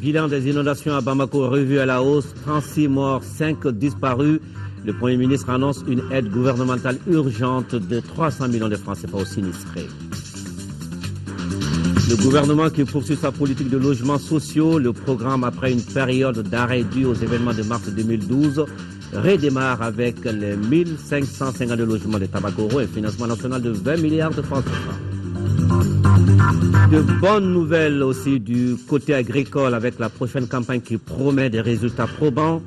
Bilan des inondations à Bamako revu à la hausse, 36 morts, 5 disparus. Le Premier ministre annonce une aide gouvernementale urgente de 300 millions de francs CFA aux sinistrés. Le gouvernement qui poursuit sa politique de logements sociaux, le programme après une période d'arrêt due aux événements de mars 2012, redémarre avec les 1552 logements de Tabakoro et un financement national de 20 milliards de francs CFA. De bonnes nouvelles aussi du côté agricole avec la prochaine campagne qui promet des résultats probants.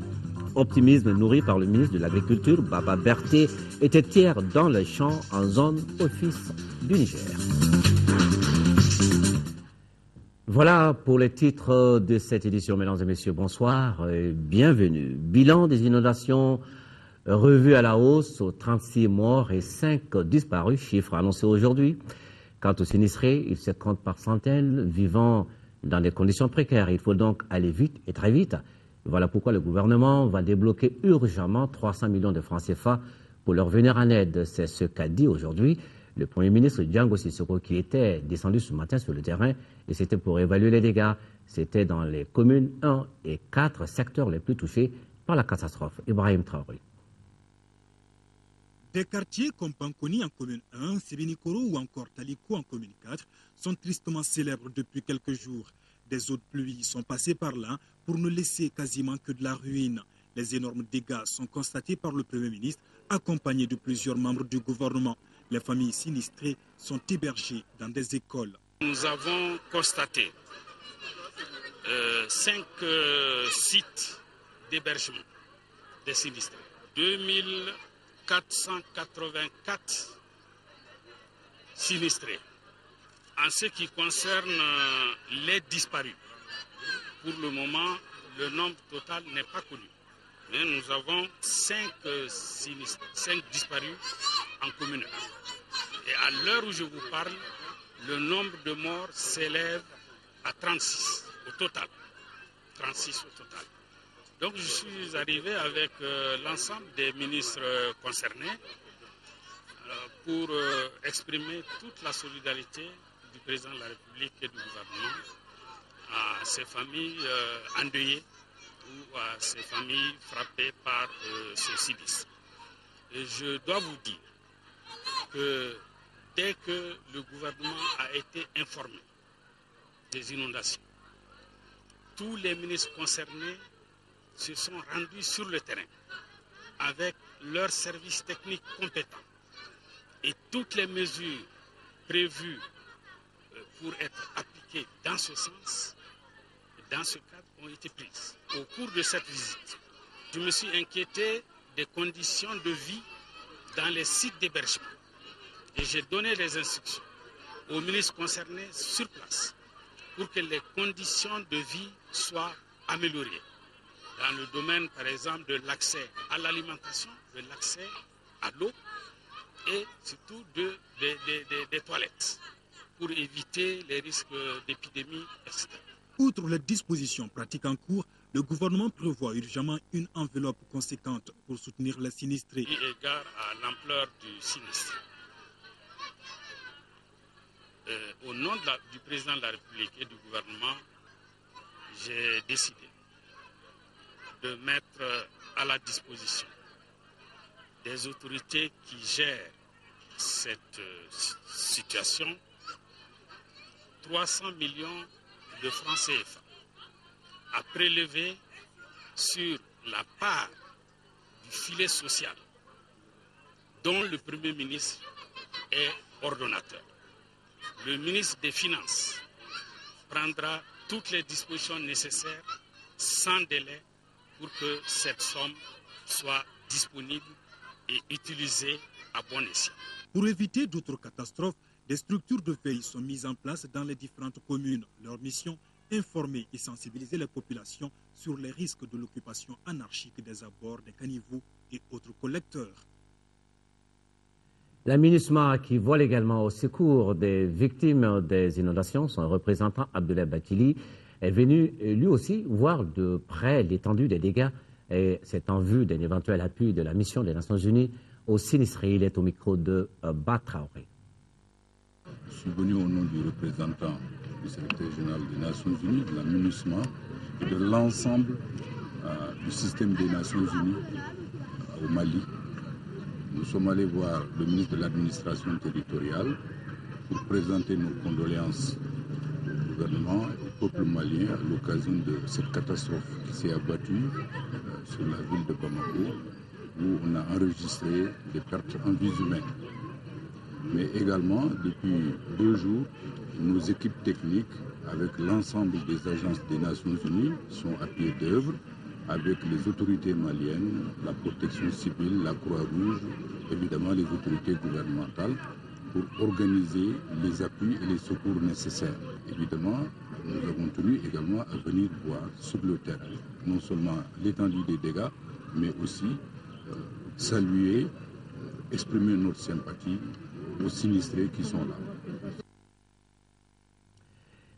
Optimisme nourri par le ministre de l'Agriculture, Baba Berté, était hier dans les champs en zone office du Niger. Voilà pour les titres de cette édition. Mesdames et messieurs, bonsoir et bienvenue. Bilan des inondations revu à la hausse, 36 morts et 5 disparus, chiffre annoncé aujourd'hui. Quant aux sinistrés, ils se comptent par centaines, vivant dans des conditions précaires. Il faut donc aller vite et très vite. Voilà pourquoi le gouvernement va débloquer urgemment 300 millions de francs CFA pour leur venir en aide. C'est ce qu'a dit aujourd'hui le Premier ministre Django Sissoko qui était descendu ce matin sur le terrain et c'était pour évaluer les dégâts. C'était dans les communes 1 et 4, secteurs les plus touchés par la catastrophe. Ibrahim Traoré. Des quartiers comme Pankoni en commune 1, Sébinikoro ou encore Taliko en commune 4 sont tristement célèbres depuis quelques jours. Des eaux de pluie sont passées par là pour ne laisser quasiment que de la ruine. Les énormes dégâts sont constatés par le Premier ministre, accompagné de plusieurs membres du gouvernement. Les familles sinistrées sont hébergées dans des écoles. Nous avons constaté 5 sites d'hébergement des sinistrés. 2484 sinistrés. En ce qui concerne les disparus, pour le moment, le nombre total n'est pas connu. Mais nous avons 5 disparus en commune 1. Et à l'heure où je vous parle, le nombre de morts s'élève à 36 au total. 36 au total. Donc je suis arrivé avec l'ensemble des ministres concernés pour exprimer toute la solidarité du président de la République et du gouvernement à ces familles endeuillées ou à ces familles frappées par ce sinistre. Et je dois vous dire que dès que le gouvernement a été informé des inondations, tous les ministres concernés se sont rendus sur le terrain avec leurs services techniques compétents et toutes les mesures prévues pour être appliquées dans ce sens, dans ce cadre, ont été prises. Au cours de cette visite, je me suis inquiété des conditions de vie dans les sites d'hébergement et j'ai donné les instructions aux ministres concernés sur place pour que les conditions de vie soient améliorées. Dans le domaine, par exemple, de l'accès à l'alimentation, de l'accès à l'eau et surtout des toilettes pour éviter les risques d'épidémie, etc. Outre les dispositions pratiques en cours, le gouvernement prévoit urgemment une enveloppe conséquente pour soutenir les sinistrés. Eu égard à l'ampleur du sinistre, au nom du président de la République et du gouvernement, j'ai décidé de mettre à la disposition des autorités qui gèrent cette situation 300 millions de francs CFA à prélever sur la part du filet social dont le Premier ministre est ordonnateur. Le ministre des Finances prendra toutes les dispositions nécessaires sans délai pour que cette somme soit disponible et utilisée à bon escient. Pour éviter d'autres catastrophes, des structures de veille sont mises en place dans les différentes communes. Leur mission, informer et sensibiliser les populations sur les risques de l'occupation anarchique des abords des caniveaux et autres collecteurs. La MINUSMA, qui vole également au secours des victimes des inondations, son représentant Abdoulaye Bakili, est venu lui aussi voir de près l'étendue des dégâts et c'est en vue d'un éventuel appui de la mission des Nations Unies aux sinistrés. Il est au micro de Batraoré. Je suis venu au nom du représentant du secrétaire général des Nations Unies, de la MINUSMA et de l'ensemble du système des Nations Unies au Mali. Nous sommes allés voir le ministre de l'administration territoriale pour présenter nos condoléances au gouvernement et au peuple malien à l'occasion de cette catastrophe qui s'est abattue sur la ville de Bamako, où on a enregistré des pertes en vies humaines. Mais également, depuis 2 jours, nos équipes techniques, avec l'ensemble des agences des Nations Unies, sont à pied d'œuvre avec les autorités maliennes, la protection civile, la Croix-Rouge, évidemment les autorités gouvernementales, pour organiser les appuis et les secours nécessaires. Évidemment, nous avons tenu également à venir voir sur le terrain, non seulement l'étendue des dégâts, mais aussi saluer, exprimer notre sympathie aux sinistrés qui sont là.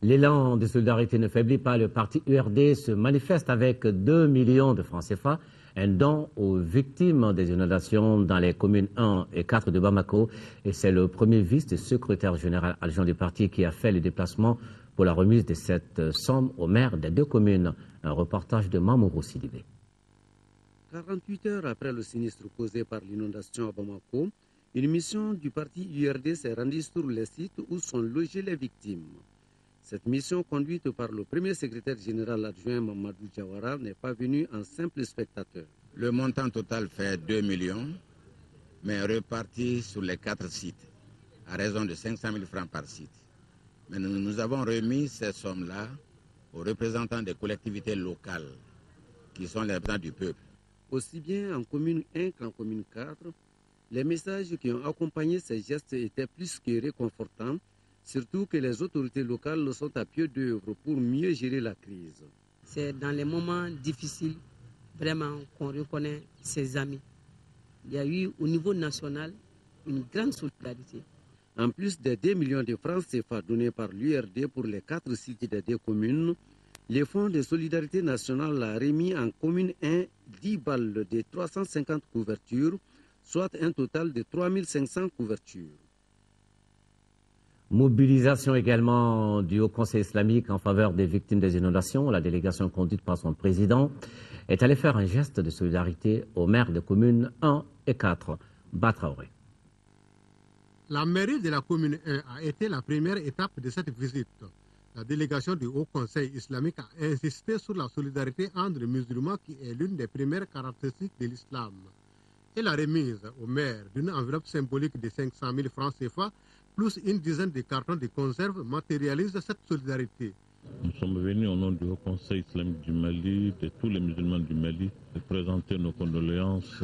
L'élan de solidarité ne faiblit pas. Le parti URD se manifeste avec 2 millions de francs CFA, un don aux victimes des inondations dans les communes 1 et 4 de Bamako. Et c'est le premier vice-secrétaire général adjoint du parti qui a fait le déplacement pour la remise de cette somme aux maires des 2 communes. Un reportage de Mamourou Sidibé. 48 heures après le sinistre causé par l'inondation à Bamako, une mission du parti URD s'est rendue sur les sites où sont logées les victimes. Cette mission, conduite par le premier secrétaire général adjoint Mamadou Diawara, n'est pas venue en simple spectateur. Le montant total fait 2 millions, mais reparti sur les 4 sites, à raison de 500 000 francs par site. Mais nous avons remis ces sommes-là aux représentants des collectivités locales, qui sont les représentants du peuple. Aussi bien en commune 1 qu'en commune 4, les messages qui ont accompagné ces gestes étaient plus que réconfortants, surtout que les autorités locales sont à pied d'œuvre pour mieux gérer la crise. C'est dans les moments difficiles, vraiment, qu'on reconnaît ses amis. Il y a eu au niveau national une grande solidarité. En plus des 2 millions de francs CFA donnés par l'URD pour les 4 sites des 2 communes, le Fonds de solidarité nationale a remis en commune 1 10 balles de 350 couvertures, soit un total de 3500 couvertures. Mobilisation également du Haut Conseil islamique en faveur des victimes des inondations. La délégation conduite par son président est allée faire un geste de solidarité aux maires de communes 1 et 4. Batraoré. La mairie de la commune 1 a été la première étape de cette visite. La délégation du Haut Conseil islamique a insisté sur la solidarité entre les musulmans qui est l'une des premières caractéristiques de l'islam. Et la remise au maire d'une enveloppe symbolique de 500 000 francs CFA plus une dizaine de cartons de conserve matérialise cette solidarité. Nous sommes venus au nom du Haut Conseil islamique du Mali, de tous les musulmans du Mali, de présenter nos condoléances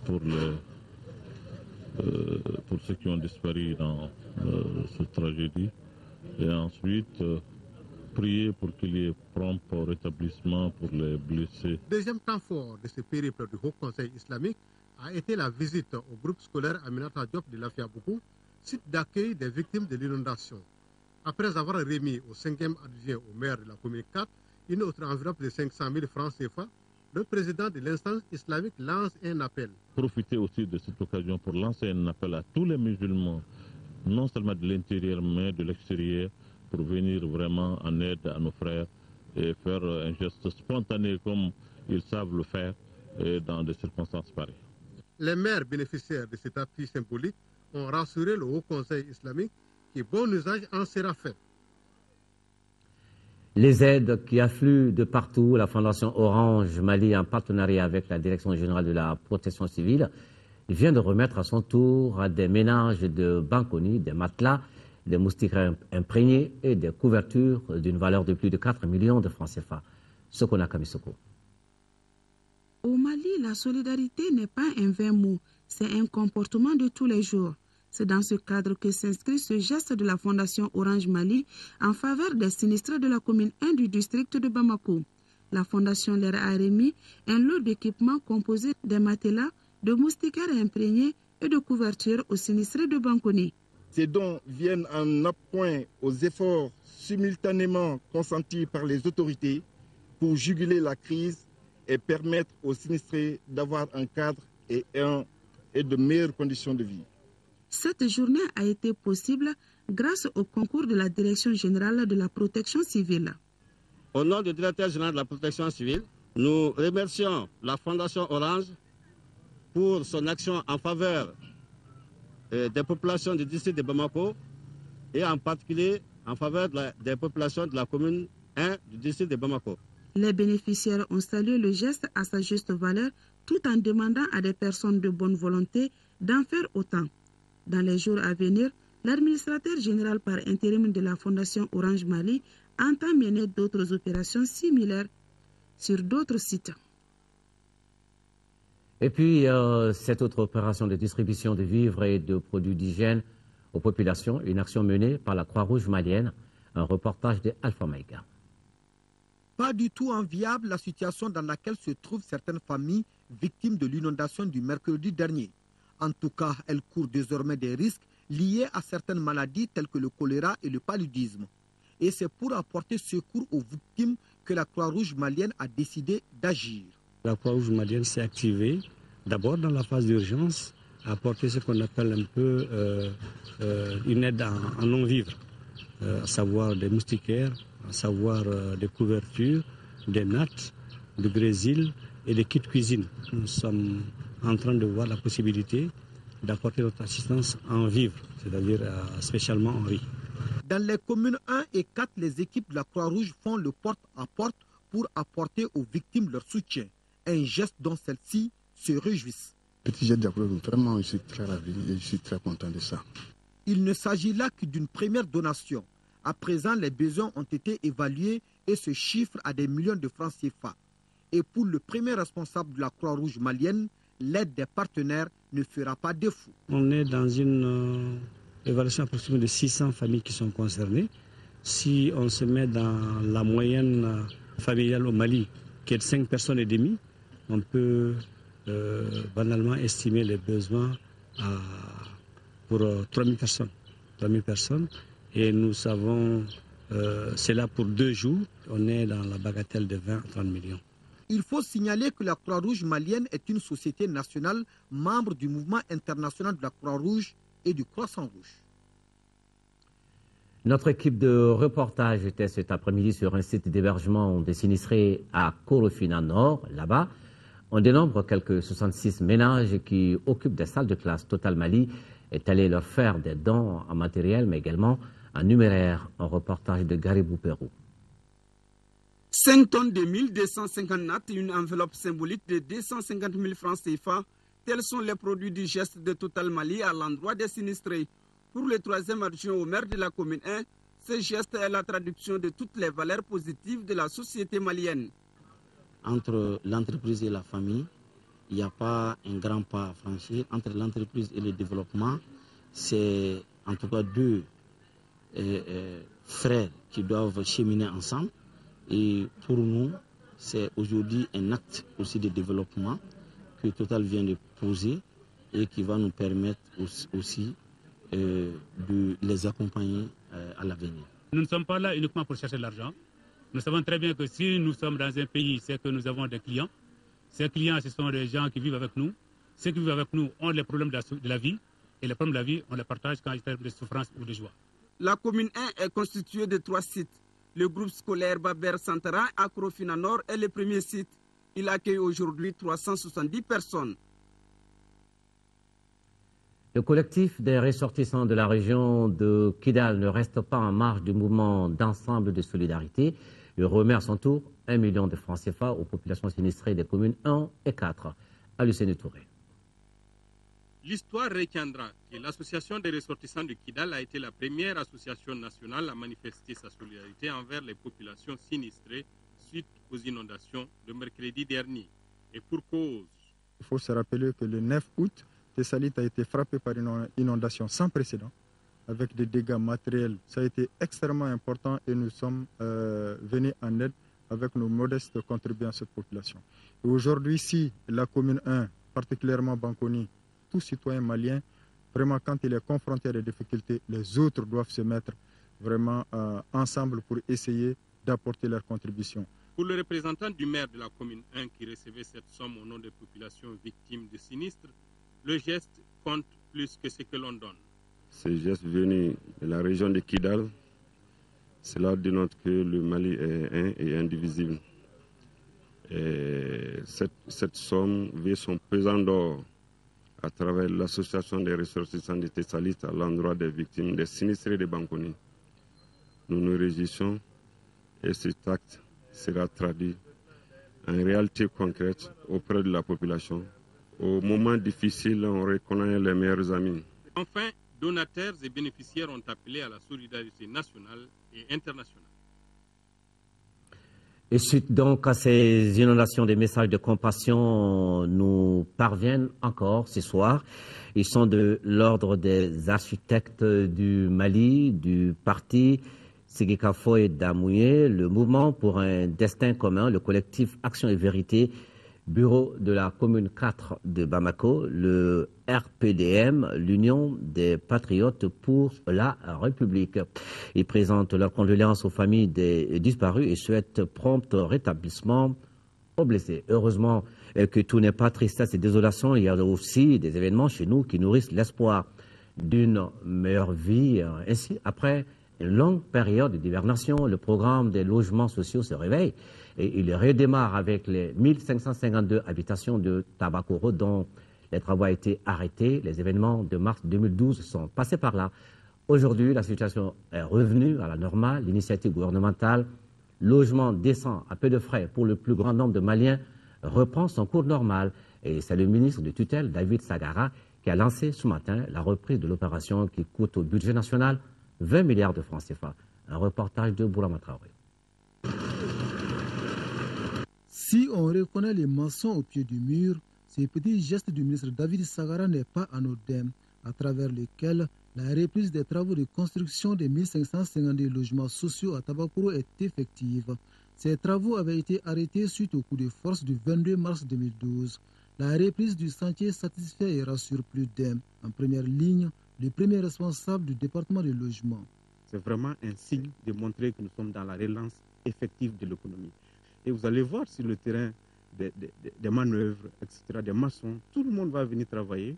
pour ceux qui ont disparu dans cette tragédie. Et ensuite, prier pour qu'il y ait prompt rétablissement pour les blessés. Deuxième temps fort de ce périple du Haut Conseil islamique a été la visite au groupe scolaire Aminata Diop de Lafiaboukou, site d'accueil des victimes de l'inondation. Après avoir remis au 5e adjoint au maire de la commune 4 une autre enveloppe de 500 000 francs CFA, le président de l'instance islamique lance un appel. Profitez aussi de cette occasion pour lancer un appel à tous les musulmans, non seulement de l'intérieur, mais de l'extérieur, pour venir vraiment en aide à nos frères et faire un geste spontané comme ils savent le faire dans des circonstances pareilles. Les maires bénéficiaires de cet appui symbolique ont rassuré le Haut Conseil islamique que bon usage en sera fait. Les aides qui affluent de partout, la Fondation Orange Mali, en partenariat avec la Direction générale de la protection civile, vient de remettre à son tour à des ménages de Bankoni des matelas, des moustiques imprégnés et des couvertures d'une valeur de plus de 4 millions de francs CFA. Sokona Kamisoko. Au Mali, la solidarité n'est pas un vain mot, c'est un comportement de tous les jours. C'est dans ce cadre que s'inscrit ce geste de la Fondation Orange Mali en faveur des sinistrés de la commune 1 du district de Bamako. La Fondation leur a remis un lot d'équipements composé de matelas, de moustiquaires imprégnés et de couvertures aux sinistrés de Bankoni. Ces dons viennent en appoint aux efforts simultanément consentis par les autorités pour juguler la crise et permettre aux sinistrés d'avoir un cadre et un et de meilleures conditions de vie. Cette journée a été possible grâce au concours de la Direction générale de la protection civile. Au nom du directeur général de la protection civile, nous remercions la Fondation Orange pour son action en faveur des populations du district de Bamako et en particulier en faveur des populations de la commune 1 du district de Bamako. Les bénéficiaires ont salué le geste à sa juste valeur tout en demandant à des personnes de bonne volonté d'en faire autant. Dans les jours à venir, l'administrateur général par intérim de la Fondation Orange Mali entend mener d'autres opérations similaires sur d'autres sites. Et puis, cette autre opération de distribution de vivres et de produits d'hygiène aux populations, une action menée par la Croix-Rouge malienne, un reportage de Alpha Maïga. Pas du tout enviable la situation dans laquelle se trouvent certaines familles victimes de l'inondation du mercredi dernier. En tout cas, elles courent désormais des risques liés à certaines maladies telles que le choléra et le paludisme. Et c'est pour apporter secours aux victimes que la Croix-Rouge malienne a décidé d'agir. La Croix-Rouge malienne s'est activée d'abord dans la phase d'urgence à apporter ce qu'on appelle un peu une aide en non-vivre, à savoir des moustiquaires, à savoir des couvertures, des nattes, du grésil et des kits cuisine. Nous sommes en train de voir la possibilité d'apporter notre assistance en vivre, c'est-à-dire spécialement en riz. Dans les communes 1 et 4, les équipes de la Croix-Rouge font le porte-à-porte pour apporter aux victimes leur soutien, un geste dont celles-ci se réjouissent. Petit jet d'applaudissements, vraiment, je suis très ravi et je suis très content de ça. Il ne s'agit là que d'une première donation. À présent, les besoins ont été évalués et se chiffrent à des millions de francs CFA. Et pour le premier responsable de la Croix-Rouge malienne, l'aide des partenaires ne fera pas défaut. On est dans une évaluation approximative de 600 familles qui sont concernées. Si on se met dans la moyenne familiale au Mali, qui est de 5 personnes et demie, on peut banalement estimer les besoins pour 3000 personnes. 3000 personnes. Et nous savons, c'est là pour 2 jours, on est dans la bagatelle de 20 à 30 millions. Il faut signaler que la Croix-Rouge malienne est une société nationale, membre du mouvement international de la Croix-Rouge et du Croissant-Rouge. Notre équipe de reportage était cet après-midi sur un site d'hébergement des sinistrés à Korofina Nord. Là-bas, on dénombre quelques 66 ménages qui occupent des salles de classe. Total Mali est allé leur faire des dons en matériel, mais également en numéraire. Un reportage de Garibou Pérou. 5 tonnes de 1250 nattes et une enveloppe symbolique de 250 000 francs CFA, tels sont les produits du geste de Total Mali à l'endroit des sinistrés. Pour le 3e adjoint au maire de la commune 1, ce geste est la traduction de toutes les valeurs positives de la société malienne. Entre l'entreprise et la famille, il n'y a pas un grand pas à franchir. Entre l'entreprise et le développement, c'est en tout cas 2 frères qui doivent cheminer ensemble. Et pour nous, c'est aujourd'hui un acte aussi de développement que Total vient de poser et qui va nous permettre aussi de les accompagner à l'avenir. Nous ne sommes pas là uniquement pour chercher l'argent. Nous savons très bien que si nous sommes dans un pays, c'est que nous avons des clients. Ces clients, ce sont des gens qui vivent avec nous. Ceux qui vivent avec nous ont les problèmes de la vie. Et les problèmes de la vie, on les partage quand il y a de souffrance ou de joie. La commune 1 est constituée de 3 sites. Le groupe scolaire Baber Santara à Korofina Nord est le premier site. Il accueille aujourd'hui 370 personnes. Le collectif des ressortissants de la région de Kidal ne reste pas en marge du mouvement d'ensemble de solidarité. Il remet à son tour 1 million de francs CFA aux populations sinistrées des communes 1 et 4. À Lucien Touré. L'histoire retiendra que l'association des ressortissants de Kidal a été la première association nationale à manifester sa solidarité envers les populations sinistrées suite aux inondations de mercredi dernier. Et pour cause. Il faut se rappeler que le 9 août, Tessalit a été frappé par une inondation sans précédent, avec des dégâts matériels. Ça a été extrêmement important et nous sommes venus en aide avec nos modestes contributions à cette population. Et aujourd'hui, si la commune 1, particulièrement Bankoni, tout citoyen malien, vraiment quand il est confronté à des difficultés, les autres doivent se mettre vraiment ensemble pour essayer d'apporter leur contribution. Pour le représentant du maire de la commune 1 qui recevait cette somme au nom des populations victimes de sinistres, le geste compte plus que ce que l'on donne. Ce geste venu de la région de Kidal, cela dénote que le Mali est un et indivisible. Et cette somme vit son pesant d'or à travers l'association des ressortissants de Tessalit à l'endroit des victimes des sinistrés de Bankoni. Nous nous réjouissons et cet acte sera traduit en réalité concrète auprès de la population. Au moment difficile, on reconnaît les meilleurs amis. Enfin, donateurs et bénéficiaires ont appelé à la solidarité nationale et internationale. Et suite donc à ces inondations, des messages de compassion nous parviennent encore ce soir. Ils sont de l'ordre des architectes du Mali, du parti Sigika Foy Damouye, le mouvement pour un destin commun, le collectif Action et Vérité, bureau de la commune 4 de Bamako, le RPDM, l'Union des Patriotes pour la République. Ils présentent leurs condoléances aux familles des disparus et souhaitent prompt rétablissement aux blessés. Heureusement que tout n'est pas tristesse et désolation. Il y a aussi des événements chez nous qui nourrissent l'espoir d'une meilleure vie. Ainsi, après une longue période d'hibernation, le programme des logements sociaux se réveille et il redémarre avec les 1552 habitations de Tabakoro dont les travaux ont été arrêtés. Les événements de mars 2012 sont passés par là. Aujourd'hui, la situation est revenue à la normale. L'initiative gouvernementale logement décent à peu de frais pour le plus grand nombre de Maliens reprend son cours normal. Et c'est le ministre de tutelle, David Sagara, qui a lancé ce matin la reprise de l'opération qui coûte au budget national 20 milliards de francs CFA. Un reportage de Boulama Traoré. Si on reconnaît les maçons au pied du mur, ces petits gestes du ministre David Sagara n'est pas anodin, à travers lesquels la reprise des travaux de construction des 1552 logements sociaux à Tabakoro est effective. Ces travaux avaient été arrêtés suite au coup de force du 22 mars 2012. La reprise du chantier satisfait et rassure plus d'un. En première ligne, le premier responsable du département du logement. C'est vraiment un signe de montrer que nous sommes dans la relance effective de l'économie. Et vous allez voir sur le terrain des manœuvres, etc., des maçons, tout le monde va venir travailler.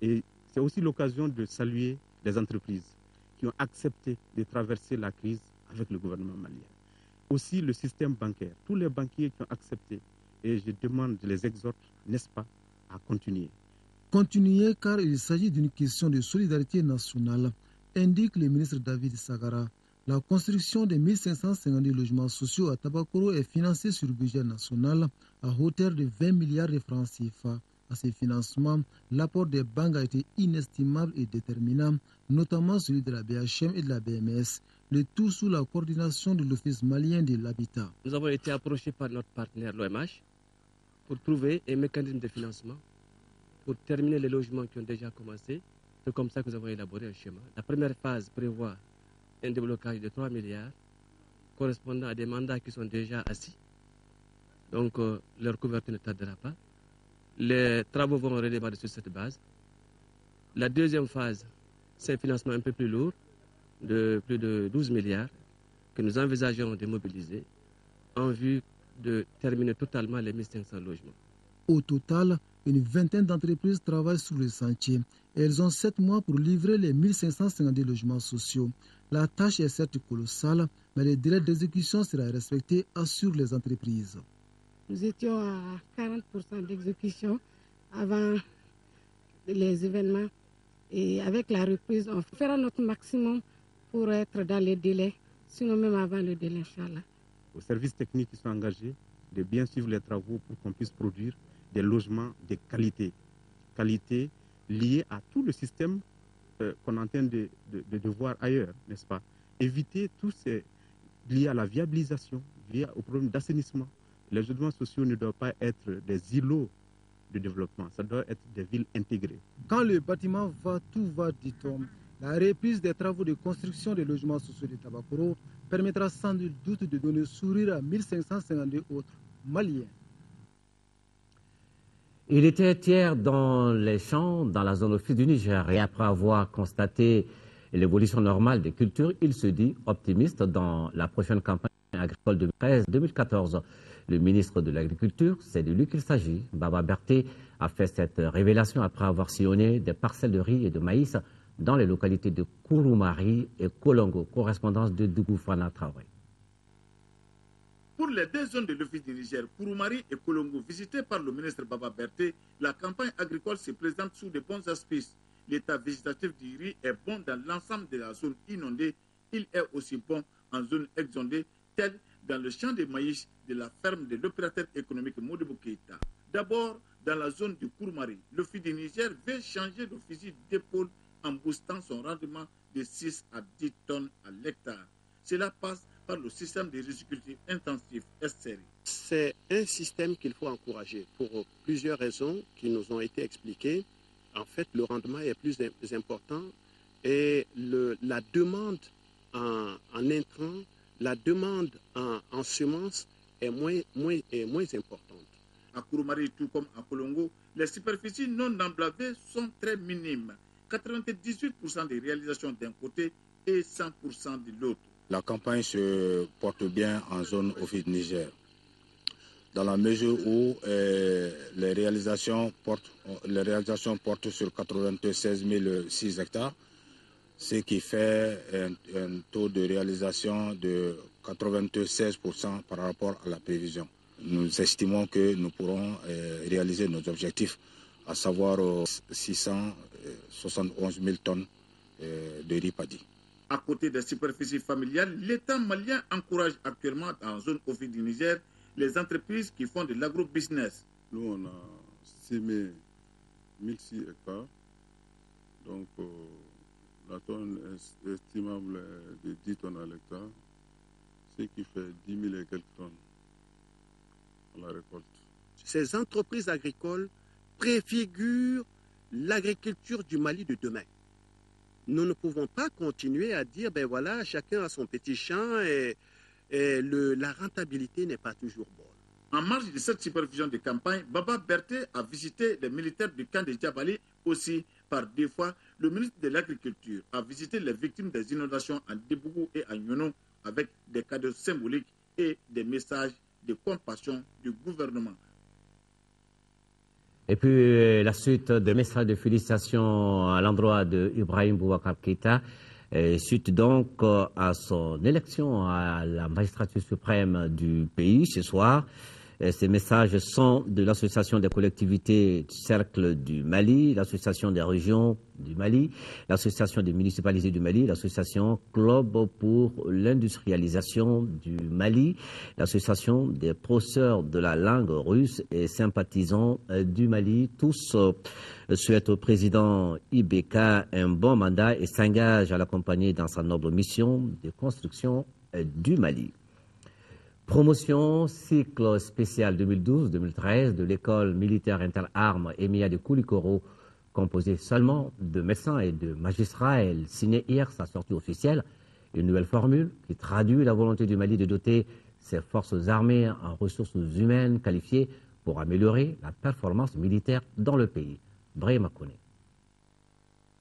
Et c'est aussi l'occasion de saluer les entreprises qui ont accepté de traverser la crise avec le gouvernement malien. Aussi le système bancaire, tous les banquiers qui ont accepté. Et je demande, je les exhorte, n'est-ce pas, à continuer. Continuer car il s'agit d'une question de solidarité nationale, indique le ministre David Sagara. La construction de 1552 logements sociaux à Tabakoro est financée sur le budget national à hauteur de 20 milliards de francs CFA. À ces financements, l'apport des banques a été inestimable et déterminant, notamment celui de la BHM et de la BMS, le tout sous la coordination de l'Office malien de l'habitat. Nous avons été approchés par notre partenaire, l'OMH, pour trouver un mécanisme de financement pour terminer les logements qui ont déjà commencé. C'est comme ça que nous avons élaboré un schéma. La première phase prévoit un déblocage de 3 milliards correspondant à des mandats qui sont déjà assis. Donc leur couverture ne tardera pas. Les travaux vont redémarrer sur cette base. La deuxième phase, c'est un financement un peu plus lourd, de plus de 12 milliards, que nous envisageons de mobiliser en vue de terminer totalement les 1500 logements. Au total, une vingtaine d'entreprises travaillent sur le chantier. Elles ont 7 mois pour livrer les 1552 logements sociaux. La tâche est certes colossale, mais le délai d'exécution sera respecté, assurent les entreprises. Nous étions à 40% d'exécution avant les événements. Et avec la reprise, on fera notre maximum pour être dans les délais, sinon même avant le délai, Inch'Allah. Aux services techniques qui sont engagés, de bien suivre les travaux pour qu'on puisse produire des logements de qualité. Qualité liée à tout le système qu'on est en train de voir ailleurs, n'est-ce pas? Éviter tout ce lié à la viabilisation, lié au problème d'assainissement. Les logements sociaux ne doivent pas être des îlots de développement, ça doit être des villes intégrées. Quand le bâtiment va, tout va, dit-on. La reprise des travaux de construction des logements sociaux de Tabakoro permettra sans doute de donner sourire à 1552 autres Maliens. Il était hier dans les champs, dans la zone office du Niger, et après avoir constaté l'évolution normale des cultures, il se dit optimiste dans la prochaine campagne agricole 2013-2014. Le ministre de l'Agriculture, c'est de lui qu'il s'agit. Baba Berté a fait cette révélation après avoir sillonné des parcelles de riz et de maïs dans les localités de Kouroumari et Kolongo. Correspondance de Dougou Fana Traoré. Pour les deux zones de l'Office du Niger, Kouroumari et Kolongo, visitées par le ministre Baba Berté, la campagne agricole se présente sous de bons auspices. L'état végétatif du riz est bon dans l'ensemble de la zone inondée. Il est aussi bon en zone exondée, telle dans le champ de maïs de la ferme de l'opérateur économique Modibou Keïta. D'abord, dans la zone du Kouroumari, l'Office du Niger veut changer de fusil d'épaule en boostant son rendement de 6 à 10 tonnes à l'hectare. Cela passe par le système de riziculture intensif SRI. C'est un système qu'il faut encourager pour plusieurs raisons qui nous ont été expliquées. En fait, le rendement est plus important et la demande en intrants, la demande en semences est moins importante. À Kouroumari, tout comme à Kolongo, les superficies non emblavées sont très minimes. 98% des réalisations d'un côté et 100% de l'autre. La campagne se porte bien en zone Office Niger, dans la mesure où les réalisations portent sur 96 006 hectares, ce qui fait un taux de réalisation de 96% par rapport à la prévision. Nous estimons que nous pourrons réaliser nos objectifs, à savoir 671 000 tonnes de riz paddy. À côté des superficies familiales, l'État malien encourage actuellement dans la zone Office du Niger les entreprises qui font de l'agro-business. Nous, on a sémé 1006 hectares, donc la tonne est estimable de 10 tonnes à l'hectare, ce qui fait 10 000 et quelques tonnes à la récolte. Ces entreprises agricoles préfigurent l'agriculture du Mali de demain. Nous ne pouvons pas continuer à dire, ben voilà, chacun a son petit champ et la rentabilité n'est pas toujours bonne. En marge de cette supervision de campagne, Baba Berté a visité les militaires du camp de Djabali. Aussi, par deux fois, le ministre de l'Agriculture a visité les victimes des inondations en Debougou et en Yono avec des cadeaux symboliques et des messages de compassion du gouvernement. Et puis la suite des messages de félicitations à l'endroit de Ibrahim Boubacar Keïta suite donc à son élection à la magistrature suprême du pays ce soir. Ces messages sont de l'Association des collectivités du Cercle du Mali, l'Association des régions du Mali, l'Association des municipalités du Mali, l'Association Club pour l'industrialisation du Mali, l'Association des professeurs de la langue russe et sympathisants du Mali. Tous souhaitent au président Ibeka un bon mandat et s'engagent à l'accompagner dans sa noble mission de construction du Mali. Promotion cycle spécial 2012-2013 de l'école militaire interarmes EMIA de Koulikoro, composée seulement de médecins et de magistrats. Elle signait hier sa sortie officielle, une nouvelle formule qui traduit la volonté du Mali de doter ses forces armées en ressources humaines qualifiées pour améliorer la performance militaire dans le pays. Brahima Kone.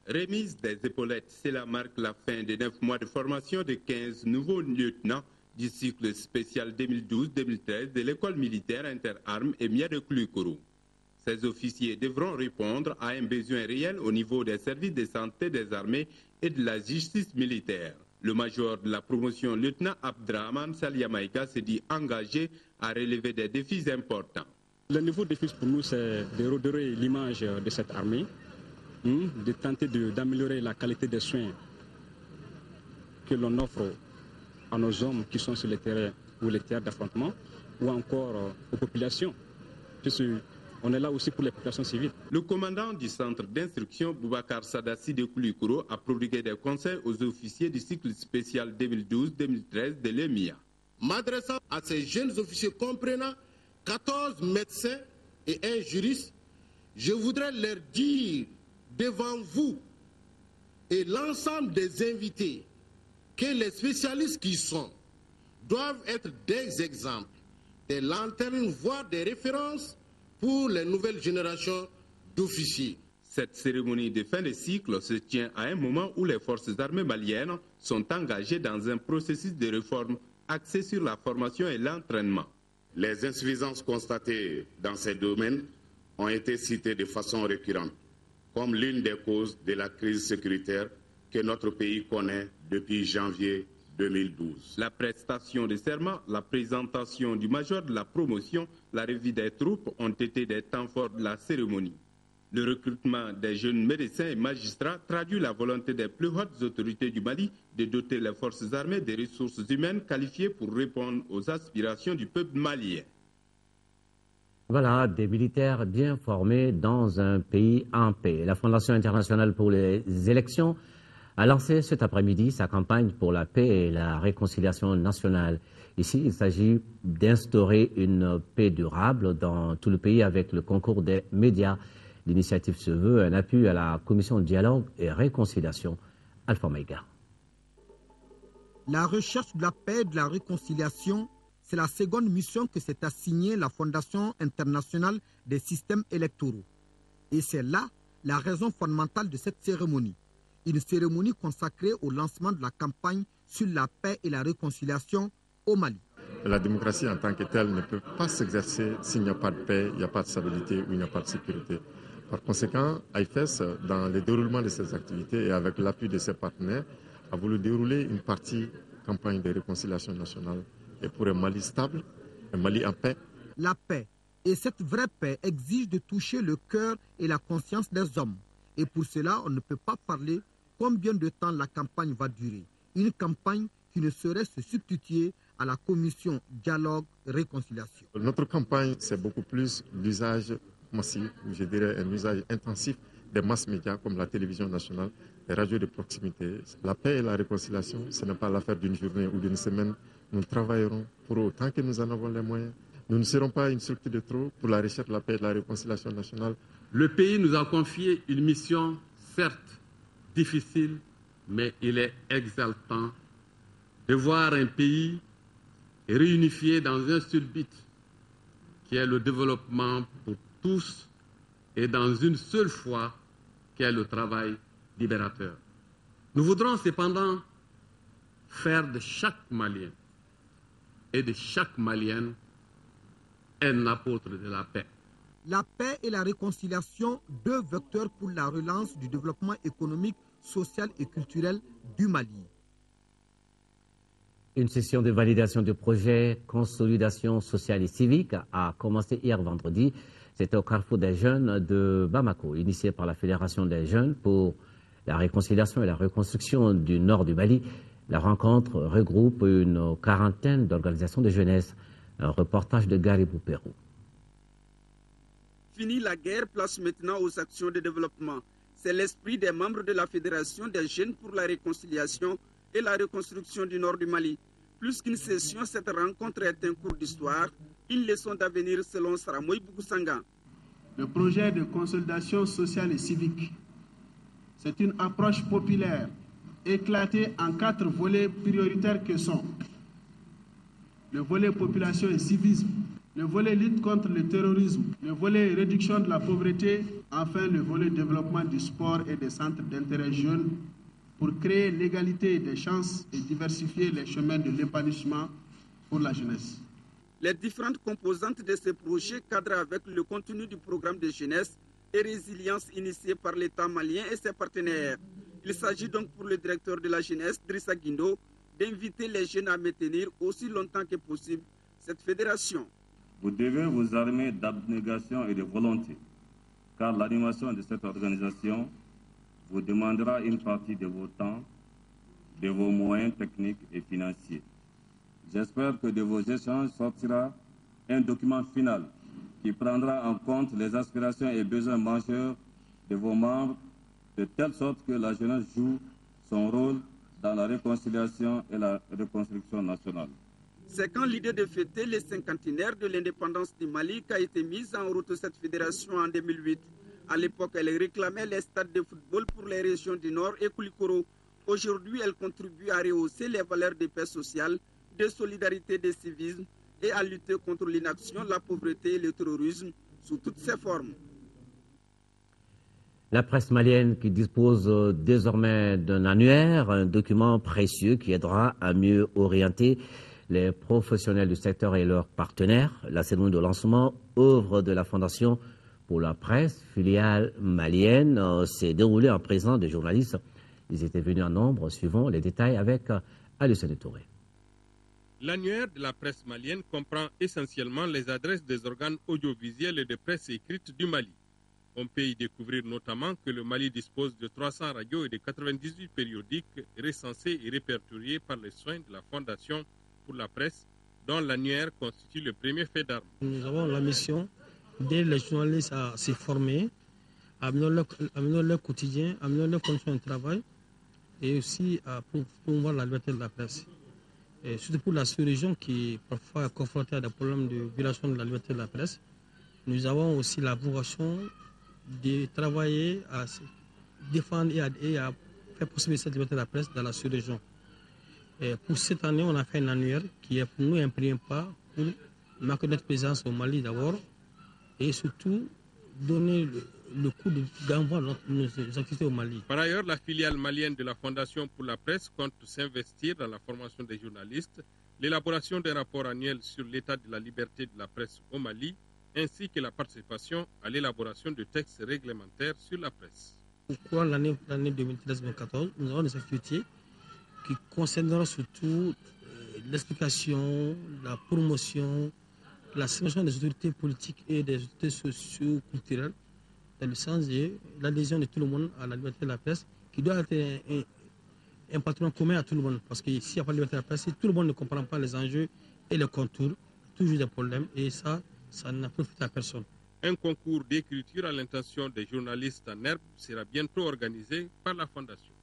Remise des épaulettes, cela marque la fin de 9 mois de formation de 15 nouveaux lieutenants du cycle spécial 2012-2013 de l'école militaire interarmes EMIA de Koulikoro. Ces officiers devront répondre à un besoin réel au niveau des services de santé des armées et de la justice militaire. Le major de la promotion, lieutenant Abdrahman Saliamaïka, s'est dit engagé à relever des défis importants. Le nouveau défi pour nous, c'est de redorer l'image de cette armée, de tenter d'améliorer la qualité des soins que l'on offre à nos hommes qui sont sur le terrain ou les terres d'affrontement, ou encore aux populations. On est là aussi pour les populations civiles. Le commandant du centre d'instruction, Boubacar Sadassi de Koulikoro, a prodigué des conseils aux officiers du cycle spécial 2012-2013 de l'EMIA. M'adressant à ces jeunes officiers comprenant 14 médecins et un juriste, je voudrais leur dire devant vous et l'ensemble des invités que les spécialistes qui sont doivent être des exemples, des lanternes, voire des références pour les nouvelles générations d'officiers. Cette cérémonie de fin de cycle se tient à un moment où les forces armées maliennes sont engagées dans un processus de réforme axé sur la formation et l'entraînement. Les insuffisances constatées dans ces domaines ont été cités de façon récurrente comme l'une des causes de la crise sécuritaire que notre pays connaît depuis janvier 2012. La prestation de serment, la présentation du major de la promotion, la revue des troupes ont été des temps forts de la cérémonie. Le recrutement des jeunes médecins et magistrats traduit la volonté des plus hautes autorités du Mali de doter les forces armées des ressources humaines qualifiées pour répondre aux aspirations du peuple malien. Voilà, des militaires bien formés dans un pays en paix. La Fondation internationale pour les élections a lancé cet après-midi sa campagne pour la paix et la réconciliation nationale. Ici, il s'agit d'instaurer une paix durable dans tout le pays avec le concours des médias. L'initiative se veut un appui à la commission de dialogue et réconciliation. Alpha Maïga. La recherche de la paix et de la réconciliation, c'est la seconde mission que s'est assignée la Fondation internationale des systèmes électoraux. Et c'est là la raison fondamentale de cette cérémonie. Une cérémonie consacrée au lancement de la campagne sur la paix et la réconciliation au Mali. La démocratie en tant que telle ne peut pas s'exercer s'il n'y a pas de paix, il n'y a pas de stabilité ou il n'y a pas de sécurité. Par conséquent, AIFES, dans le déroulement de ses activités et avec l'appui de ses partenaires, a voulu dérouler une partie campagne de réconciliation nationale et pour un Mali stable, un Mali en paix. La paix, et cette vraie paix, exige de toucher le cœur et la conscience des hommes. Et pour cela, on ne peut pas parler combien de temps la campagne va durer. Une campagne qui ne saurait se substituer à la commission dialogue-réconciliation. Notre campagne, c'est beaucoup plus l'usage massif, je dirais un usage intensif des masses médias comme la télévision nationale, les radios de proximité. La paix et la réconciliation, ce n'est pas l'affaire d'une journée ou d'une semaine. Nous travaillerons pour autant que nous en avons les moyens. Nous ne serons pas une structure de trop pour la recherche de la paix et de la réconciliation nationale. Le pays nous a confié une mission, certes difficile, mais il est exaltant de voir un pays réunifié dans un seul but, qui est le développement pour tous et dans une seule foi, qui est le travail libérateur. Nous voudrons cependant faire de chaque Malien et de chaque Malienne un apôtre de la paix. La paix et la réconciliation, deux vecteurs pour la relance du développement économique, social et culturel du Mali. Une session de validation du projet Consolidation sociale et civique a commencé hier vendredi. C'était au Carrefour des jeunes de Bamako, initié par la Fédération des jeunes pour la réconciliation et la reconstruction du nord du Mali. La rencontre regroupe une quarantaine d'organisations de jeunesse. Un reportage de Garibou Pérou. Fini la guerre, place maintenant aux actions de développement. C'est l'esprit des membres de la Fédération des jeunes pour la réconciliation et la reconstruction du nord du Mali. Plus qu'une session, cette rencontre est un cours d'histoire, une leçon d'avenir selon Saramoy Bougoussanga. Le projet de consolidation sociale et civique, c'est une approche populaire éclatée en 4 volets prioritaires que sont le volet population et civisme, le volet lutte contre le terrorisme, le volet réduction de la pauvreté, enfin le volet développement du sport et des centres d'intérêt jeunes pour créer l'égalité des chances et diversifier les chemins de l'épanouissement pour la jeunesse. Les différentes composantes de ce projet cadrent avec le contenu du programme de jeunesse et résilience initié par l'État malien et ses partenaires. Il s'agit donc pour le directeur de la jeunesse, Drissa Guindo, d'inviter les jeunes à maintenir aussi longtemps que possible cette fédération. Vous devez vous armer d'abnégation et de volonté, car l'animation de cette organisation vous demandera une partie de vos temps, de vos moyens techniques et financiers. J'espère que de vos échanges sortira un document final qui prendra en compte les aspirations et besoins majeurs de vos membres, de telle sorte que la jeunesse joue son rôle dans la réconciliation et la reconstruction nationale. C'est quand l'idée de fêter les cinquantenaires de l'indépendance du Mali qu'a été mise en route cette fédération en 2008. À l'époque, elle réclamait les stades de football pour les régions du Nord et Koulikoro. Aujourd'hui, elle contribue à rehausser les valeurs de paix sociale, de solidarité, de civisme et à lutter contre l'inaction, la pauvreté et le terrorisme sous toutes ses formes. La presse malienne qui dispose désormais d'un annuaire, un document précieux qui aidera à mieux orienter les professionnels du secteur et leurs partenaires. La cérémonie de lancement, œuvre de la Fondation pour la presse, filiale malienne, s'est déroulée en présence de journalistes. Ils étaient venus en nombre, suivant les détails avec Alucine Touré. L'annuaire de la presse malienne comprend essentiellement les adresses des organes audiovisuels et de presse écrite du Mali. On peut y découvrir notamment que le Mali dispose de 300 radios et de 98 périodiques recensés et répertoriés par les soins de la Fondation pour la presse, dont l'annuaire constitue le premier fait d'armes. Nous avons la mission d'aider les journalistes à se former, à améliorer leur quotidien, à améliorer leurs conditions de travail et aussi à promouvoir la liberté de la presse. Et surtout pour la sous-région qui est parfois confrontée à des problèmes de violation de la liberté de la presse, nous avons aussi la vocation de travailler à défendre et à faire possible cette liberté de la presse dans la sous-région. Pour cette année, on a fait un annuaire qui est pour nous un premier pas pour marquer notre présence au Mali d'abord et surtout donner le coup d'envoi de nos activités au Mali. Par ailleurs, la filiale malienne de la Fondation pour la presse compte s'investir dans la formation des journalistes, l'élaboration des rapports annuels sur l'état de la liberté de la presse au Mali, ainsi que la participation à l'élaboration de textes réglementaires sur la presse. Au cours de l'année 2013-2014, nous avons des activités qui concerneront surtout l'explication, la promotion, la sélection des autorités politiques et des autorités socio-culturelles, dans le sens de l'adhésion de tout le monde à la liberté de la presse, qui doit être un patron commun à tout le monde. Parce que s'il n'y a pas de liberté de la presse, si tout le monde ne comprend pas les enjeux et les contours, toujours des problèmes, et ça n'a profité à personne. Un concours d'écriture à l'intention des journalistes en herbe sera bientôt organisé par la Fondation.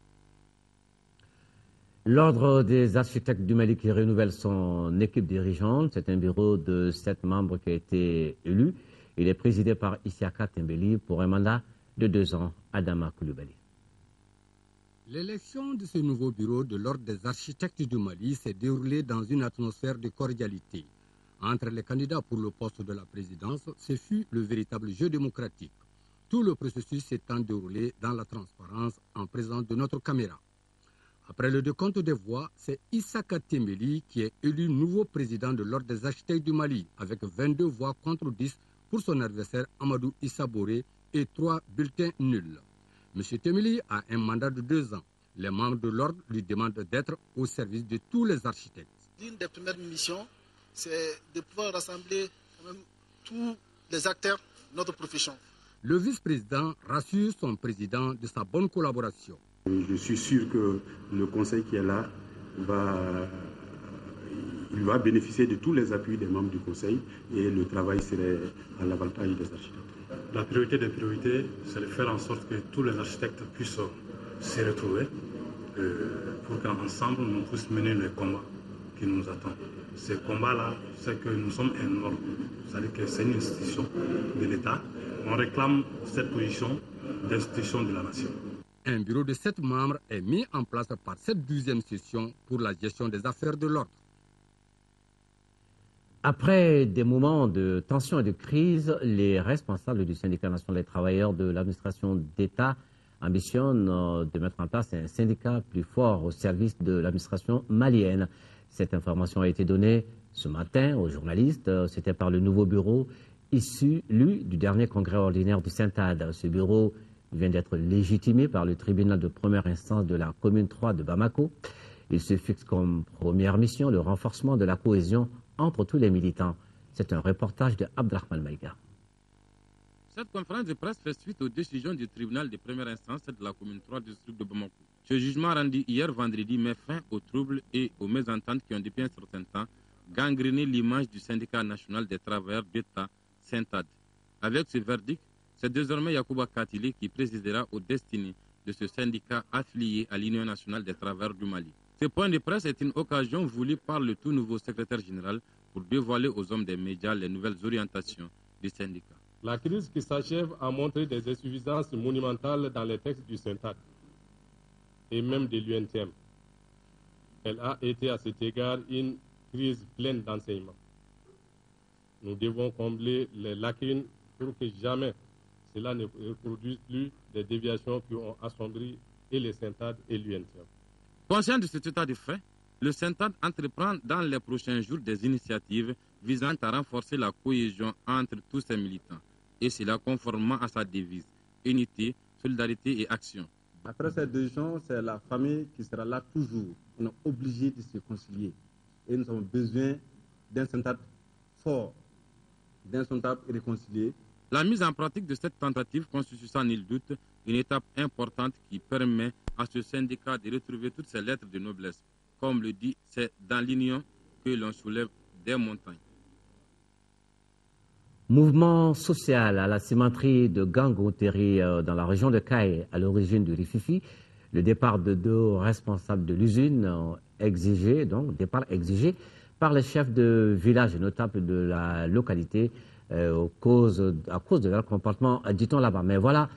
L'Ordre des architectes du Mali qui renouvelle son équipe dirigeante, c'est un bureau de 7 membres qui a été élu. Il est présidé par Isiaka Tembeli pour un mandat de 2 ans. Adama Koulibaly. L'élection de ce nouveau bureau de l'Ordre des architectes du Mali s'est déroulée dans une atmosphère de cordialité. Entre les candidats pour le poste de la présidence, ce fut le véritable jeu démocratique. Tout le processus s'étant déroulé dans la transparence en présence de notre caméra. Après le décompte des voix, c'est Issaka Tembeli qui est élu nouveau président de l'Ordre des architectes du Mali avec 22 voix contre 10 pour son adversaire Amadou Issa Boré et 3 bulletins nuls. M. Tembeli a un mandat de 2 ans. Les membres de l'Ordre lui demandent d'être au service de tous les architectes. L'une des premières missions, c'est de pouvoir rassembler tous les acteurs de notre profession. Le vice-président rassure son président de sa bonne collaboration. Je suis sûr que le conseil qui est là va bénéficier de tous les appuis des membres du conseil et le travail serait à l'avantage des architectes. La priorité des priorités, c'est de faire en sorte que tous les architectes puissent se retrouver pour qu'ensemble nous puissions mener les combats qui nous attendent. Ces combats-là, c'est que nous sommes un ordre, c'est-à-dire que c'est une institution de l'État. On réclame cette position d'institution de la nation. Un bureau de 7 membres est mis en place par cette 12e session pour la gestion des affaires de l'ordre. Après des moments de tension et de crise, les responsables du syndicat national des travailleurs de l'administration d'État ambitionnent de mettre en place un syndicat plus fort au service de l'administration malienne. Cette information a été donnée ce matin aux journalistes. C'était par le nouveau bureau issu, lui, du dernier congrès ordinaire du Syntad. Ce bureau vient d'être légitimé par le tribunal de première instance de la commune 3 de Bamako. Il se fixe comme première mission le renforcement de la cohésion entre tous les militants. C'est un reportage de Abdrahman Maïga. Cette conférence de presse fait suite aux décisions du tribunal de première instance de la commune 3 du district de Bamako. Ce jugement rendu hier vendredi met fin aux troubles et aux mésententes qui ont depuis un certain temps gangréné l'image du syndicat national des travailleurs d'État, Syntad. Avec ce verdict, c'est désormais Yacouba Katile qui présidera aux destinées de ce syndicat affilié à l'Union nationale des travailleurs du Mali. Ce point de presse est une occasion voulue par le tout nouveau secrétaire général pour dévoiler aux hommes des médias les nouvelles orientations du syndicat. La crise qui s'achève a montré des insuffisances monumentales dans les textes du Syntad et même de l'UNTM. Elle a été à cet égard une crise pleine d'enseignements. Nous devons combler les lacunes pour que jamais cela ne reproduise plus des déviations qui ont assombri et les Syntad et l'UNTM. Conscient de cet état de fait, le Syntad entreprend dans les prochains jours des initiatives visant à renforcer la cohésion entre tous ses militants. et cela conformément à sa devise, unité, solidarité et action. Après cette décision, c'est la famille qui sera là toujours. On est obligé de se concilier. Et nous avons besoin d'un syndicat fort, d'un syndicat réconcilié. La mise en pratique de cette tentative constitue sans nul doute une étape importante qui permet à ce syndicat de retrouver toutes ses lettres de noblesse. Comme le dit, c'est dans l'union que l'on soulève des montagnes. Mouvement social à la cimenterie de Gangonteri dans la région de Kayes, à l'origine du Rififi. Le départ de deux responsables de l'usine exigé, départ exigé par les chefs de village et notables de la localité à cause de leur comportement, dit-on là-bas. Mais voilà,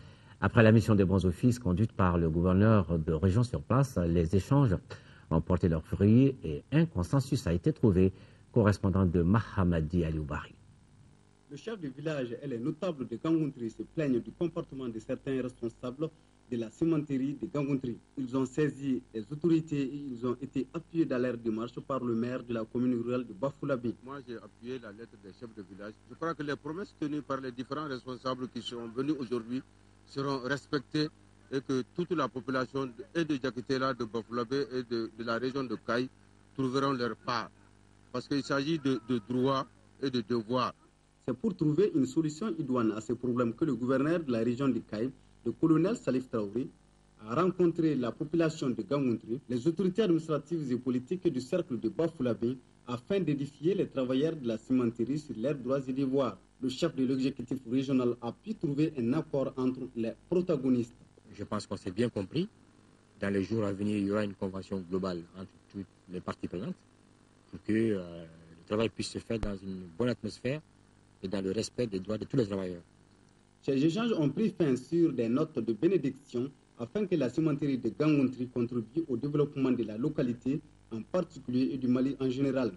après la mission des bons offices conduite par le gouverneur de région sur place, les échanges ont porté leurs fruits et un consensus a été trouvé. Correspondant de Mahamadi Alioubari. Le chef du village et les notables de Gangonteri se plaignent du comportement de certains responsables de la cimenterie de Gangonteri. Ils ont saisi les autorités et ils ont été appuyés dans leur démarche par le maire de la commune rurale de Bafoulabi. Moi, j'ai appuyé la lettre des chefs de village. Je crois que les promesses tenues par les différents responsables qui seront venus aujourd'hui seront respectées et que toute la population et de Djakitela, de Bafoulabi et de la région de Kayes trouveront leur part. Parce qu'il s'agit de droits et de devoirs. C'est pour trouver une solution idoine à ces problèmes que le gouverneur de la région de Kayes, le colonel Salif Traoré, a rencontré la population de Gangonteri, les autorités administratives et politiques du cercle de Bafoulabi, afin d'édifier les travailleurs de la cimenterie sur leurs droits et devoirs. Le chef de l'exécutif régional a pu trouver un accord entre les protagonistes. Je pense qu'on s'est bien compris. Dans les jours à venir, il y aura une convention globale entre toutes les parties prenantes pour que le travail puisse se faire dans une bonne atmosphère et dans le respect des droits de tous les travailleurs. Ces échanges ont pris fin sur des notes de bénédiction afin que la cimenterie de Gangonteri contribue au développement de la localité en particulier et du Mali en général.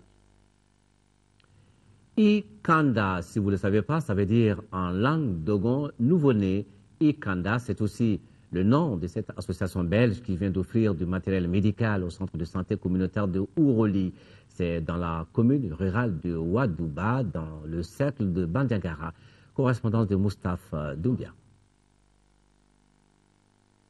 Ikanda, si vous ne le savez pas, ça veut dire en langue dogon nouveau-né. Ikanda, c'est aussi le nom de cette association belge qui vient d'offrir du matériel médical au centre de santé communautaire de Ouroli. C'est dans la commune rurale de Wadouba, dans le cercle de Bandiagara. Correspondance de Moustapha Doumbia.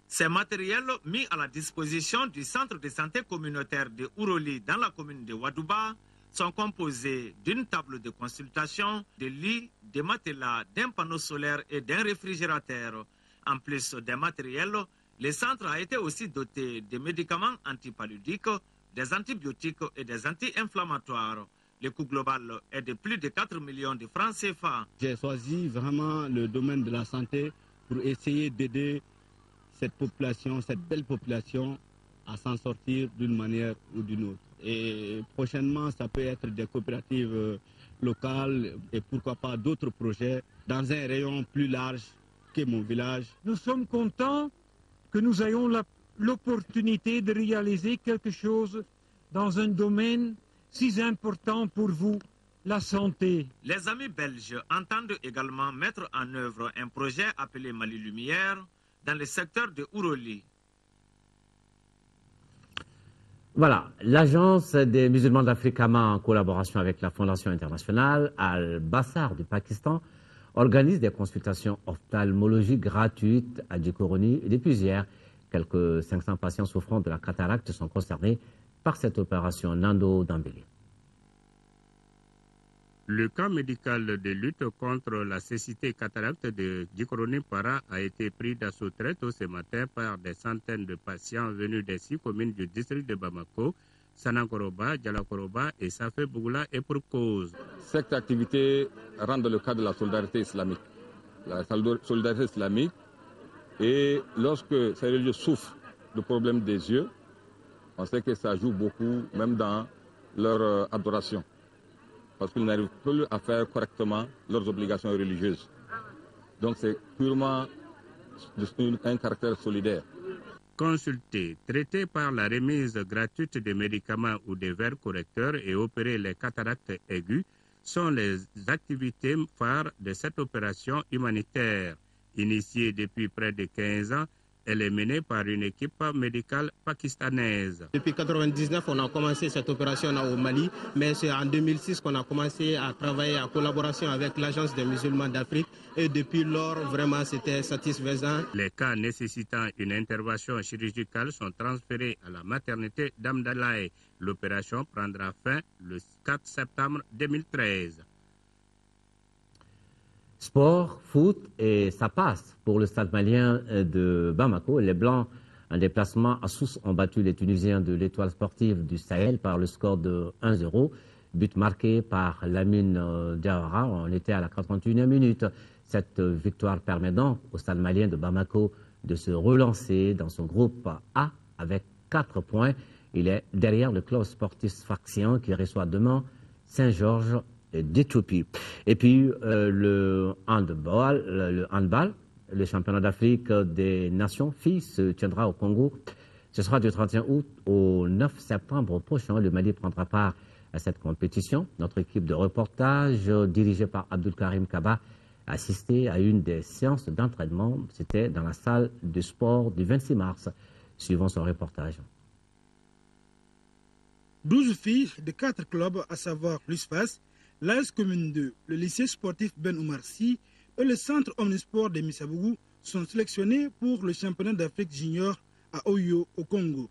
Ces matériels mis à la disposition du centre de santé communautaire de Ouroli dans la commune de Wadouba sont composés d'une table de consultation, de lits, de matelas, d'un panneau solaire et d'un réfrigérateur. En plus des matériels, le centre a été aussi doté de médicaments antipaludiques, des antibiotiques et des anti-inflammatoires. Le coût global est de plus de 4 millions de francs CFA. J'ai choisi vraiment le domaine de la santé pour essayer d'aider cette population, cette belle population, à s'en sortir d'une manière ou d'une autre. Et prochainement, ça peut être des coopératives locales et pourquoi pas d'autres projets dans un rayon plus large que mon village. Nous sommes contents que nous ayons l'opportunité de réaliser quelque chose dans un domaine si important pour vous, la santé. Les amis belges entendent également mettre en œuvre un projet appelé Mali Lumière dans le secteur de Ouroli. Voilà, l'Agence des musulmans d'Afrique en collaboration avec la Fondation internationale Al-Bassar du Pakistan organise des consultations ophtalmologiques gratuites à Djikoroni et depuis hier. Quelques 500 patients souffrant de la cataracte sont concernés par cette opération. Nando Dambélé. Le camp médical de lutte contre la cécité cataracte de Djikoroni-Para a été pris d'assaut très tôt ce matin par des centaines de patients venus des 6 communes du district de Bamako, Sanakoroba, Djalakoroba et Safé Bougoula, et pour cause. Cette activité rentre dans le cadre de la solidarité islamique. La solidarité islamique, et lorsque ces religieux souffrent de problèmes des yeux, on sait que ça joue beaucoup, même dans leur adoration, parce qu'ils n'arrivent plus à faire correctement leurs obligations religieuses. Donc c'est purement un caractère solidaire. Consulter, traiter par la remise gratuite des médicaments ou des verres correcteurs et opérer les cataractes aiguës sont les activités phares de cette opération humanitaire. Initiée depuis près de 15 ans, Elle est menée par une équipe médicale pakistanaise. Depuis 1999, on a commencé cette opération au Mali, mais c'est en 2006 qu'on a commencé à travailler en collaboration avec l'Agence des musulmans d'Afrique et depuis lors, vraiment, c'était satisfaisant. Les cas nécessitant une intervention chirurgicale sont transférés à la maternité d'Amdalaï. L'opération prendra fin le 4 septembre 2013. Sport, foot et ça passe pour le stade malien de Bamako. Les Blancs, en déplacement à Sousse, ont battu les Tunisiens de l'Étoile sportive du Sahel par le score de 1-0. But marqué par Lamine Diawara. On était à la 41e minute. Cette victoire permet donc au stade malien de Bamako de se relancer dans son groupe A avec 4 points. Il est derrière le club sportif Sfaxian qui reçoit demain Saint-Georges d'Éthiopie. Et puis le handball, le championnat d'Afrique des Nations filles se tiendra au Congo. Ce sera du 31 août au 9 septembre prochain. Le Mali prendra part à cette compétition. Notre équipe de reportage dirigée par Abdul Karim Kaba a assisté à une des séances d'entraînement. C'était dans la salle de sport du 26 mars. Suivons son reportage. 12 filles de 4 clubs, à savoir l'USFAS, l'AS Commune 2, le lycée sportif Ben Oumar Sy et le centre Omnisport de Missabougou sont sélectionnés pour le championnat d'Afrique junior à Oyo, au Congo.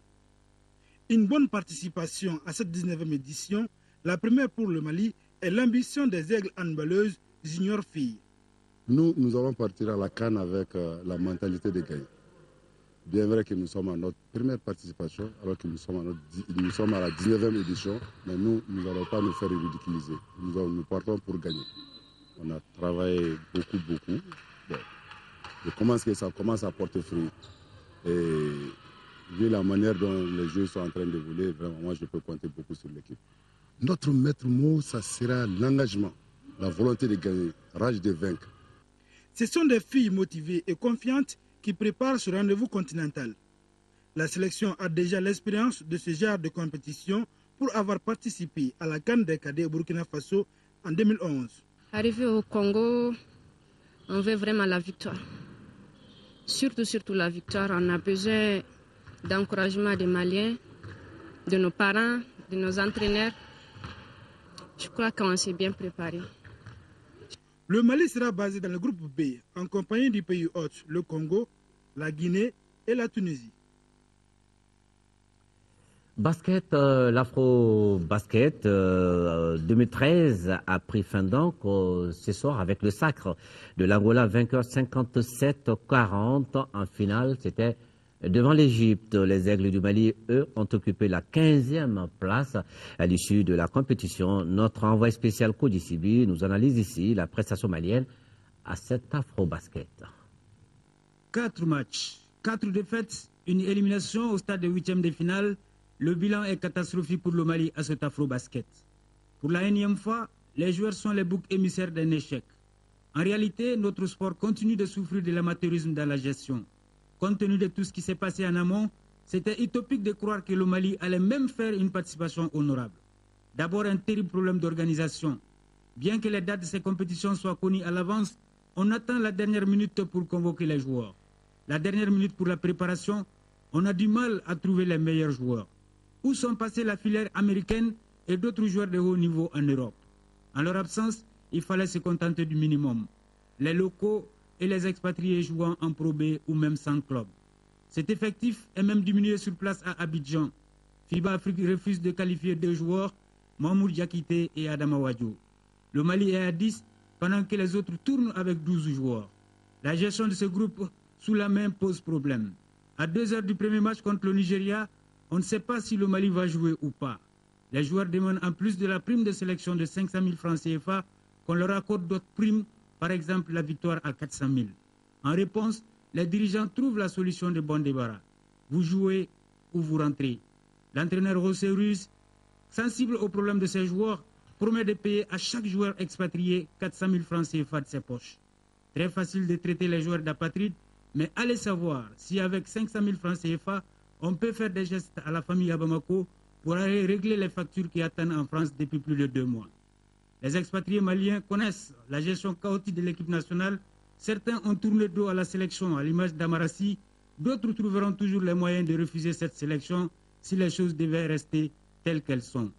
Une bonne participation à cette 19e édition, la première pour le Mali, est l'ambition des aigles handballeuses junior filles. Nous allons partir à la CAN avec la mentalité de gagner. Bien vrai que nous sommes à notre première participation, alors que nous sommes à la 19e édition, mais nous n'allons pas nous faire ridiculiser. Nous partons pour gagner. On a travaillé beaucoup. Bon, ça commence à porter fruit. Et vu la manière dont les jeux sont en train d'évoluer, vraiment, moi, je peux compter beaucoup sur l'équipe. Notre maître mot, ça sera l'engagement, la volonté de gagner, rage de vaincre. Ce sont des filles motivées et confiantes qui préparent ce rendez-vous continental. La sélection a déjà l'expérience de ce genre de compétition pour avoir participé à la CAN des cadets au Burkina Faso en 2011. Arrivé au Congo, on veut vraiment la victoire. Surtout la victoire. On a besoin d'encouragement des Maliens, de nos parents, de nos entraîneurs. Je crois qu'on s'est bien préparé. Le Mali sera basé dans le groupe B, en compagnie du pays hôte, le Congo, la Guinée et la Tunisie. Basket, l'Afro-Basket 2013 a pris fin donc ce soir avec le sacre de l'Angola, vainqueur 57-40 en finale. C'était devant l'Égypte. Les Aigles du Mali, eux, ont occupé la 15e place à l'issue de la compétition. Notre envoyé spécial Kodi Sibi nous analyse ici la prestation malienne à cet Afro-Basket. 4 matchs, 4 défaites, une élimination au stade de 8e de finale. Le bilan est catastrophique pour le Mali à cet Afro-Basket. Pour la énième fois, les joueurs sont les boucs émissaires d'un échec. En réalité, notre sport continue de souffrir de l'amateurisme dans la gestion. Compte tenu de tout ce qui s'est passé en amont, c'était utopique de croire que le Mali allait même faire une participation honorable. D'abord, un terrible problème d'organisation. Bien que les dates de ces compétitions soient connues à l'avance, on attend la dernière minute pour convoquer les joueurs. La dernière minute pour la préparation, on a du mal à trouver les meilleurs joueurs. Où sont passés la filière américaine et d'autres joueurs de haut niveau en Europe? En leur absence, il fallait se contenter du minimum. Les locaux et les expatriés jouant en Pro B ou même sans club. Cet effectif est même diminué sur place à Abidjan. FIBA Afrique refuse de qualifier 2 joueurs, Mamour Diakité et Adama Wadjo. Le Mali est à 10 pendant que les autres tournent avec 12 joueurs. La gestion de ce groupe sous la main pose problème. À 2 heures du premier match contre le Nigeria, on ne sait pas si le Mali va jouer ou pas. Les joueurs demandent en plus de la prime de sélection de 500 000 francs CFA qu'on leur accorde d'autres primes, par exemple la victoire à 400 000. En réponse, les dirigeants trouvent la solution de bon débarras. Vous jouez ou vous rentrez. L'entraîneur José Ruiz, sensible au problème de ses joueurs, promet de payer à chaque joueur expatrié 400 000 francs CFA de ses poches. Très facile de traiter les joueurs d'apatrides, mais allez savoir si avec 500 000 francs CFA, on peut faire des gestes à la famille à Bamako pour aller régler les factures qui attendent en France depuis plus de 2 mois. Les expatriés maliens connaissent la gestion chaotique de l'équipe nationale. Certains ont tourné le dos à la sélection, à l'image d'Amarassi, D'autres trouveront toujours les moyens de refuser cette sélection si les choses devaient rester telles qu'elles sont.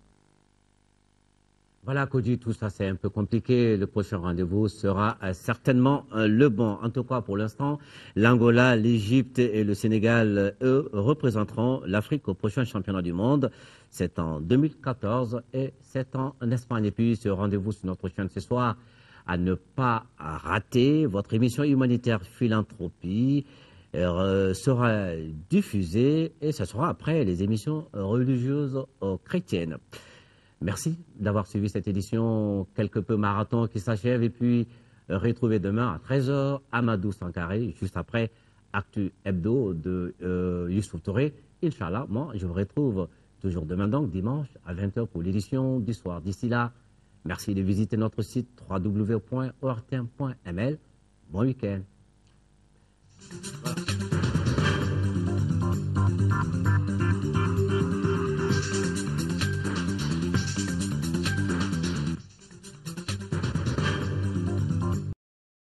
Voilà, Kodji, tout ça c'est un peu compliqué. Le prochain rendez-vous sera certainement le bon. En tout cas, pour l'instant, l'Angola, l'Égypte et le Sénégal, eux, représenteront l'Afrique au prochain championnat du monde. C'est en 2014 et c'est en Espagne. Et puis, ce rendez-vous sur notre chaîne ce soir, à ne pas rater. Votre émission humanitaire Philanthropie sera diffusée et ce sera après les émissions religieuses chrétiennes. Merci d'avoir suivi cette édition quelque peu marathon qui s'achève et puis retrouvez demain à 13h Amadou Sankaré, juste après Actu Hebdo de Youssouf Touré. Inch'Allah, moi je vous retrouve toujours demain donc dimanche à 20h pour l'édition du soir. D'ici là, merci de visiter notre site www.ortm.ml. Bon week-end. Voilà.